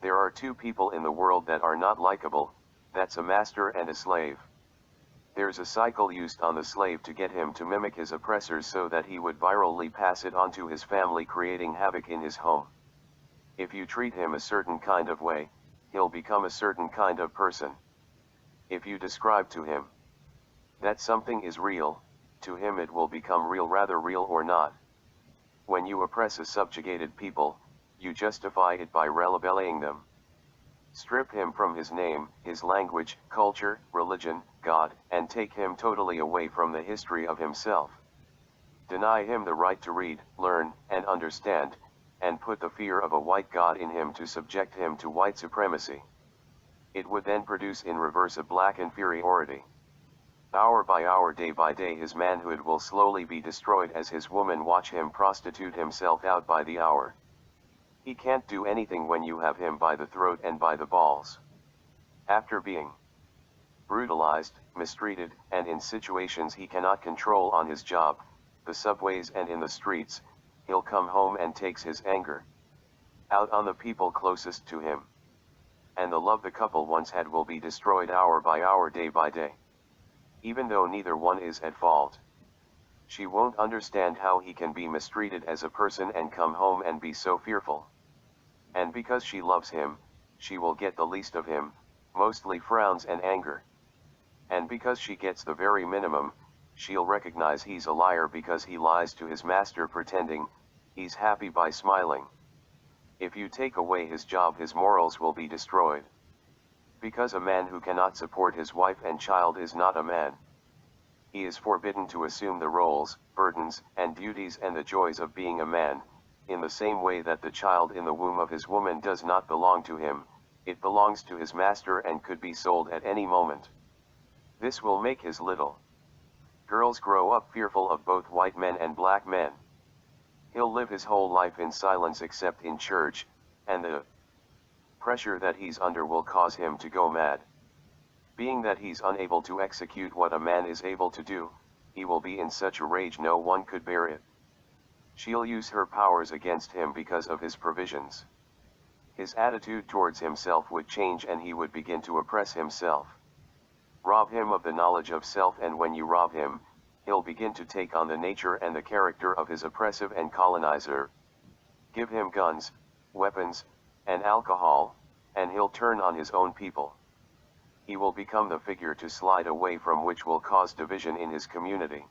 There are two people in the world that are not likable, that's a master and a slave. There's a cycle used on the slave to get him to mimic his oppressors so that he would virally pass it on to his family, creating havoc in his home. If you treat him a certain kind of way, he'll become a certain kind of person. If you describe to him that something is real, to him it will become real, rather real or not. When you oppress a subjugated people, you justify it by relabeling them. Strip him from his name, his language, culture, religion, God, and take him totally away from the history of himself. Deny him the right to read, learn, and understand, and put the fear of a white God in him to subject him to white supremacy. It would then produce in reverse a black inferiority. Hour by hour, day by day, his manhood will slowly be destroyed as his women watch him prostitute himself out by the hour. He can't do anything when you have him by the throat and by the balls. After being brutalized, mistreated, and in situations he cannot control on his job, the subways and in the streets, he'll come home and takes his anger out on the people closest to him. And the love the couple once had will be destroyed hour by hour, day by day. Even though neither one is at fault. She won't understand how he can be mistreated as a person and come home and be so fearful. And because she loves him, she will get the least of him, mostly frowns and anger. And because she gets the very minimum, she'll recognize he's a liar because he lies to his master pretending he's happy by smiling. If you take away his job, his morals will be destroyed. Because a man who cannot support his wife and child is not a man. He is forbidden to assume the roles, burdens, and duties and the joys of being a man, in the same way that the child in the womb of his woman does not belong to him, it belongs to his master and could be sold at any moment. This will make his little girls grow up fearful of both white men and black men. He'll live his whole life in silence except in church, and the pressure that he's under will cause him to go mad. Being that he's unable to execute what a man is able to do, he will be in such a rage no one could bear it. She'll use her powers against him because of his provisions. His attitude towards himself would change and he would begin to oppress himself. Rob him of the knowledge of self, and when you rob him, he'll begin to take on the nature and the character of his oppressive and colonizer. Give him guns, weapons, and alcohol, and he'll turn on his own people. He will become the figure to slide away from, which will cause division in his community.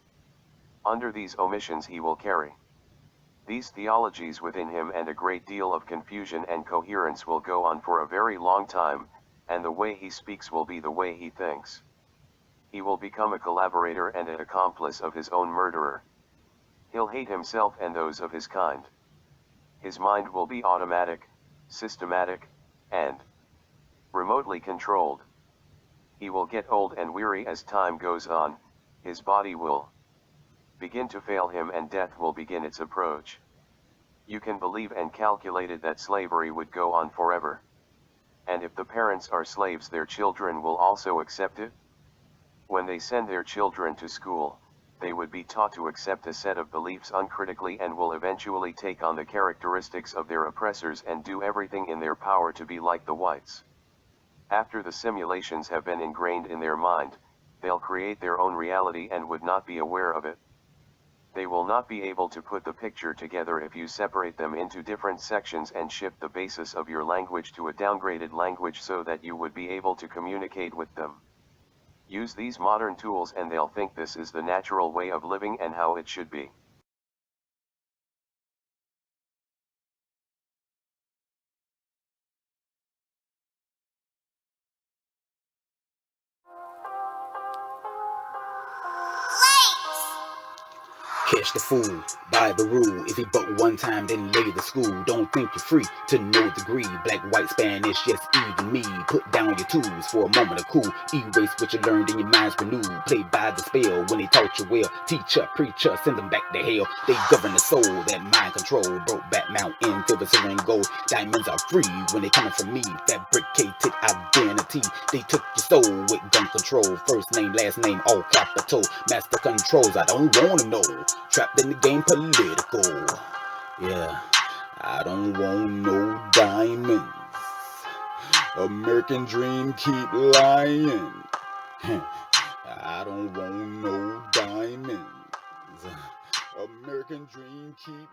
Under these omissions he will carry these theologies within him, and a great deal of confusion and coherence will go on for a very long time, and the way he speaks will be the way he thinks. He will become a collaborator and an accomplice of his own murderer. He'll hate himself and those of his kind. His mind will be automatic, systematic, and remotely controlled. He will get old and weary as time goes on, his body will begin to fail him, and death will begin its approach. You can believe and calculated that slavery would go on forever. And if the parents are slaves, their children will also accept it. When they send their children to school, they would be taught to accept a set of beliefs uncritically and will eventually take on the characteristics of their oppressors and do everything in their power to be like the whites. After the simulations have been ingrained in their mind, they'll create their own reality and would not be aware of it. They will not be able to put the picture together if you separate them into different sections and shift the basis of your language to a downgraded language so that you would be able to communicate with them. Use these modern tools and they'll think this is the natural way of living and how it should be. Catch the fool by the rule. If he buck one time, then lay the school. Don't think you're free to no degree. Black, white, Spanish, just even me. Put down your tools for a moment of cool. Erase what you learned in your mind's renewed. Play by the spell when they taught you well. Teacher, preacher, send them back to hell. They govern the soul, that mind control. Broke back mountain, silver, silver, and gold. Diamonds are free when they coming from me. Fabricated identity. They took your soul with gun control. First name, last name, all capital. Master controls, I don't wanna know. Trapped in the game political. Yeah, I don't want no diamonds. American dream keep lying. I don't want no diamonds. American dream keep